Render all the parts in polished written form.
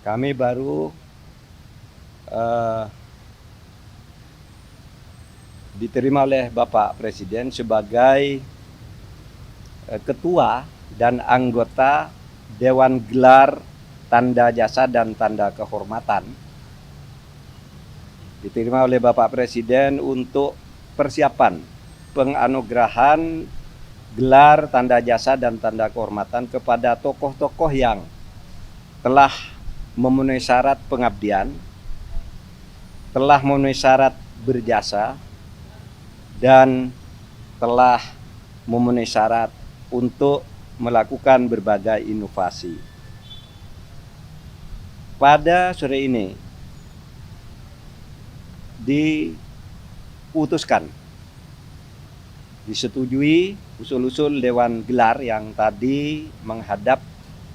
Kami baru diterima oleh Bapak Presiden sebagai ketua dan anggota Dewan Gelar Tanda Jasa dan Tanda Kehormatan. Diterima oleh Bapak Presiden untuk persiapan penganugerahan gelar tanda jasa dan tanda kehormatan kepada tokoh-tokoh yang telah memenuhi syarat pengabdian, telah memenuhi syarat berjasa, dan telah memenuhi syarat untuk melakukan berbagai inovasi. Pada sore ini disetujui usul-usul Dewan Gelar yang tadi menghadap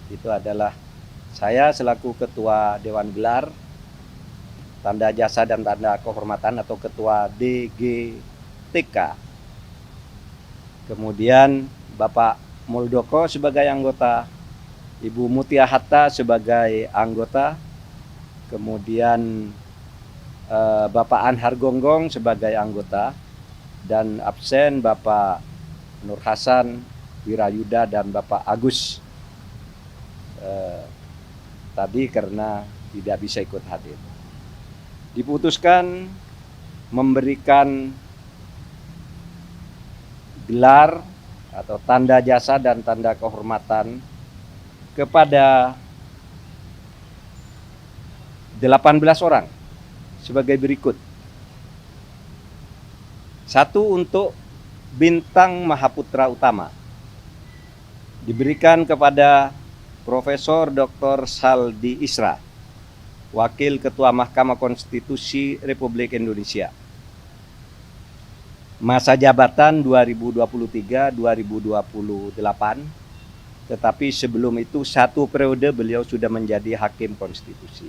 itu adalah saya selaku Ketua Dewan Gelar Tanda Jasa dan Tanda Kehormatan atau Ketua DGTK. Kemudian Bapak Muldoko sebagai anggota, Ibu Mutia Hatta sebagai anggota, kemudian Bapak Anhar Gonggong sebagai anggota, dan absen Bapak Nur Hasan Wirayuda dan Bapak Agus tadi karena tidak bisa ikut hadir. Diputuskan memberikan gelar atau tanda jasa dan tanda kehormatan kepada 18 orang sebagai berikut. 1 untuk Bintang Mahaputra Utama diberikan kepada Profesor Dr. Saldi Isra, Wakil Ketua Mahkamah Konstitusi Republik Indonesia. Masa jabatan 2023-2028, tetapi sebelum itu 1 periode beliau sudah menjadi Hakim Konstitusi.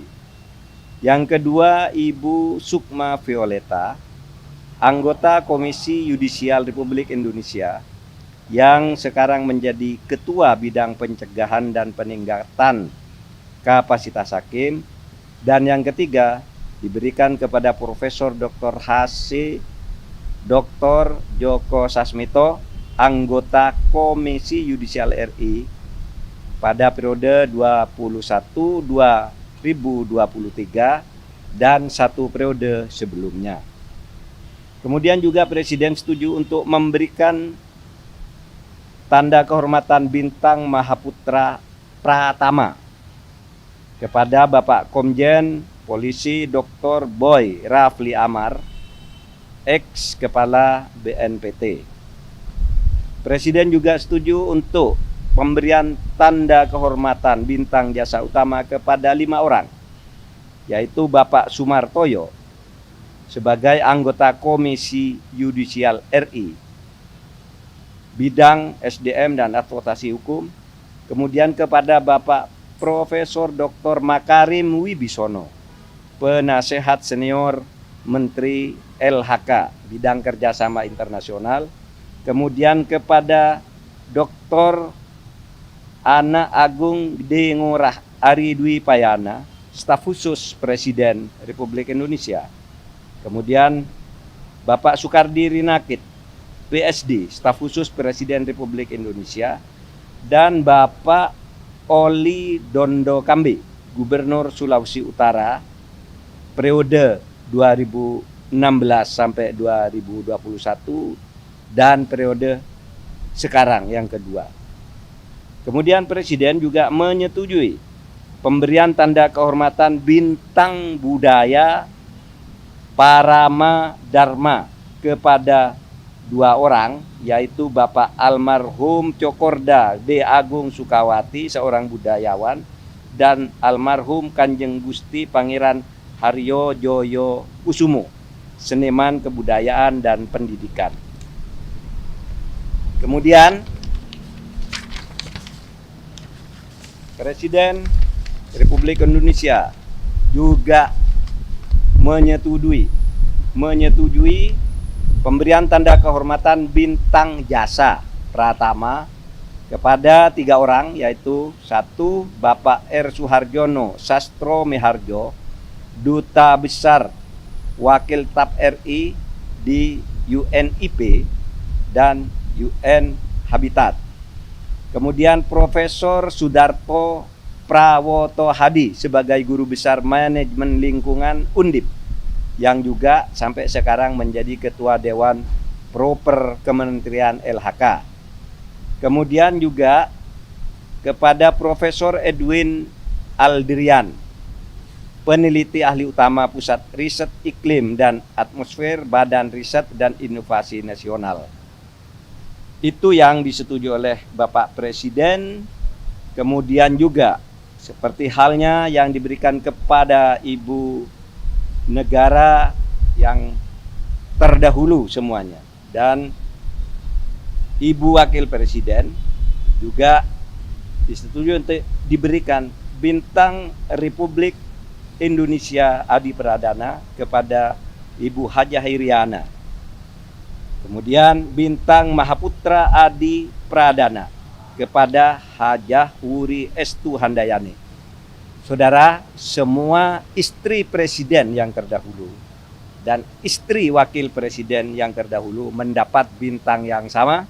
Yang kedua, Ibu Sukma Violeta, anggota Komisi Yudisial Republik Indonesia, yang sekarang menjadi Ketua Bidang Pencegahan dan Peningkatan Kapasitas Hakim. Dan yang ketiga diberikan kepada Profesor Dr. H.C. Dr. Joko Sasmito, anggota Komisi Yudisial RI pada periode 2021-2023 dan 1 periode sebelumnya. Kemudian juga Presiden setuju untuk memberikan tanda kehormatan Bintang Mahaputra Pratama kepada Bapak Komjen Polisi Dr. Boy Rafli Amar, ex Kepala BNPT. Presiden juga setuju untuk pemberian tanda kehormatan Bintang Jasa Utama kepada 5 orang, yaitu Bapak Sumartoyo sebagai anggota Komisi Yudisial RI Bidang SDM dan Advokasi Hukum, kemudian kepada Bapak Profesor Dr. Makarim Wibisono, Penasehat Senior Menteri LHK Bidang Kerjasama Internasional, kemudian kepada Dr. Ana Agung D. Ngurah Ari Dwi Payana, Staf Khusus Presiden Republik Indonesia, kemudian Bapak Soekardi Rinakit, PSD, Staf Khusus Presiden Republik Indonesia, dan Bapak Oli Dondo Kambe, Gubernur Sulawesi Utara periode 2016 sampai 2021 dan periode sekarang yang kedua. Kemudian Presiden juga menyetujui pemberian tanda kehormatan Bintang Budaya Parama Dharma kepada 2 orang, yaitu Bapak almarhum Cokorda D. Agung Sukawati, seorang budayawan, dan almarhum Kanjeng Gusti Pangeran Haryo Joyo Kusumo, seniman kebudayaan dan pendidikan. Kemudian Presiden Republik Indonesia juga menyetujui pemberian tanda kehormatan Bintang Jasa Pratama kepada 3 orang, yaitu 1 Bapak R. Suharjono Sastro Miharjo, Duta Besar Wakil TAP RI di UNIP dan UN Habitat. Kemudian Profesor Sudarto Prawoto Hadi sebagai Guru Besar Manajemen Lingkungan Undip, yang juga sampai sekarang menjadi Ketua Dewan Proper Kementerian LHK. Kemudian juga kepada Profesor Edwin Aldrian, peneliti ahli utama Pusat Riset Iklim dan Atmosfer Badan Riset dan Inovasi Nasional. Itu yang disetujui oleh Bapak Presiden. Kemudian juga seperti halnya yang diberikan kepada Ibu Negara yang terdahulu semuanya, dan Ibu Wakil Presiden juga disetujui untuk diberikan Bintang Republik Indonesia Adi Pradana kepada Ibu Hajah Iriana. Kemudian Bintang Mahaputra Adi Pradana kepada Hajah Wuri Estu Handayani. Saudara, semua istri presiden yang terdahulu dan istri wakil presiden yang terdahulu mendapat bintang yang sama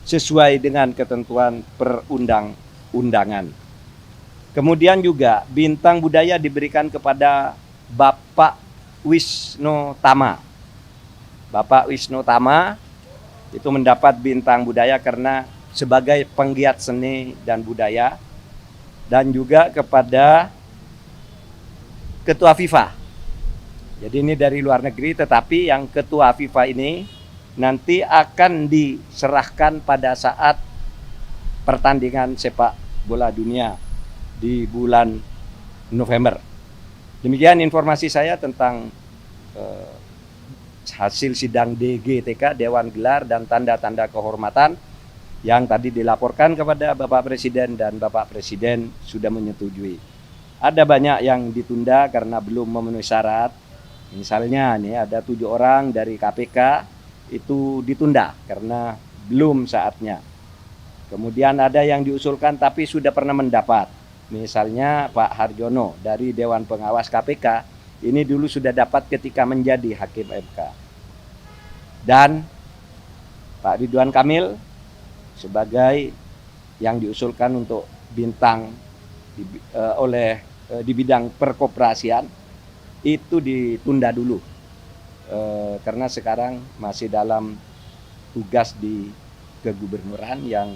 sesuai dengan ketentuan perundang-undangan. Kemudian juga bintang budaya diberikan kepada Bapak Wisnu Tama. Bapak Wisnu Tama itu mendapat bintang budaya karena sebagai penggiat seni dan budaya, dan juga kepada Ketua FIFA. Jadi ini dari luar negeri, tetapi yang Ketua FIFA ini nanti akan diserahkan pada saat pertandingan sepak bola dunia di bulan November. Demikian informasi saya tentang hasil sidang DGTK, Dewan Gelar dan tanda-tanda kehormatan yang tadi dilaporkan kepada Bapak Presiden, dan Bapak Presiden sudah menyetujui. Ada banyak yang ditunda karena belum memenuhi syarat. Misalnya nih ada 7 orang dari KPK itu ditunda karena belum saatnya. Kemudian ada yang diusulkan tapi sudah pernah mendapat. Misalnya Pak Harjono dari Dewan Pengawas KPK, ini dulu sudah dapat ketika menjadi Hakim MK. Dan Pak Ridwan Kamil sebagai yang diusulkan untuk bintang di bidang perkoperasian itu ditunda dulu. Karena sekarang masih dalam tugas di kegubernuran yang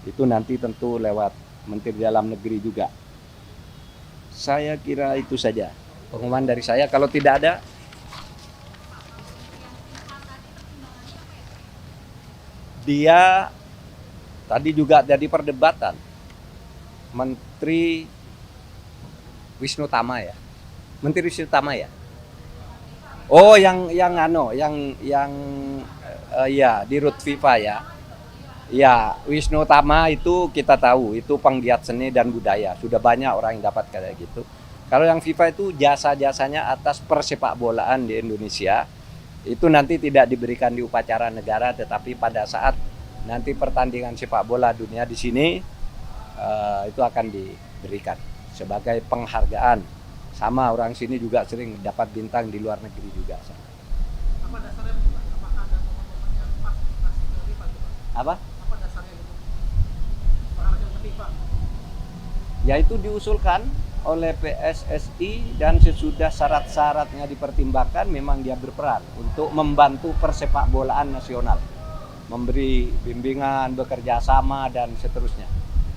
itu nanti tentu lewat Menteri Dalam Negeri juga. Saya kira itu saja pengumuman dari saya. Kalau tidak ada, dia tadi juga jadi perdebatan Menteri Wisnu Tama ya, Menteri Wisnu Tama ya. Oh, yang ya di Rut FIFA ya. Ya, Wisnu Tama itu kita tahu itu penggiat seni dan budaya. Sudah banyak orang yang dapat kayak gitu. Kalau yang FIFA itu jasa-jasanya atas persepak bolaan di Indonesia. Itu nanti tidak diberikan di upacara negara, tetapi pada saat nanti pertandingan sepak bola dunia di sini itu akan diberikan sebagai penghargaan. Sama orang sini juga sering dapat bintang di luar negeri juga. Apa dasarnya? Apakah ada momen-momen yang pas dikasih ke FIFA? Apa? Apa dasarnya itu? Penghargaan ke FIFA? Ya itu diusulkan oleh PSSI dan sesudah syarat-syaratnya dipertimbangkan memang dia berperan untuk membantu persepak bolaan nasional. Memberi bimbingan, bekerja sama dan seterusnya.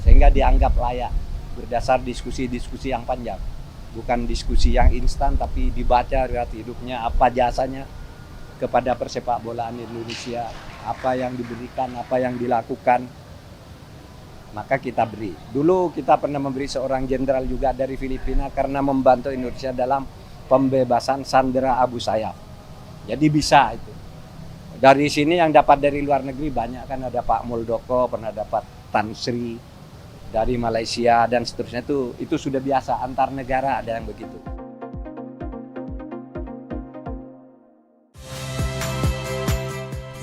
Sehingga dianggap layak berdasar diskusi-diskusi yang panjang. Bukan diskusi yang instan, tapi dibaca riwayat hidupnya, apa jasanya kepada persepak bolaan Indonesia, apa yang diberikan, apa yang dilakukan, maka kita beri. Dulu kita pernah memberi seorang jenderal juga dari Filipina karena membantu Indonesia dalam pembebasan sandera Abu Sayyaf. Jadi bisa itu. Dari sini yang dapat dari luar negeri banyak, kan ada Pak Muldoko, pernah dapat Tan Sri dari Malaysia dan seterusnya. Itu sudah biasa antar negara ada yang begitu.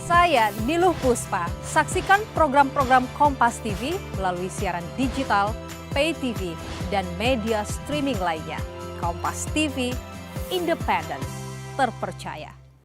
Saya Saya Niluh Puspa. Saksikan program-program Kompas TV melalui siaran digital, pay TV, dan media streaming lainnya. Kompas TV, independen, terpercaya.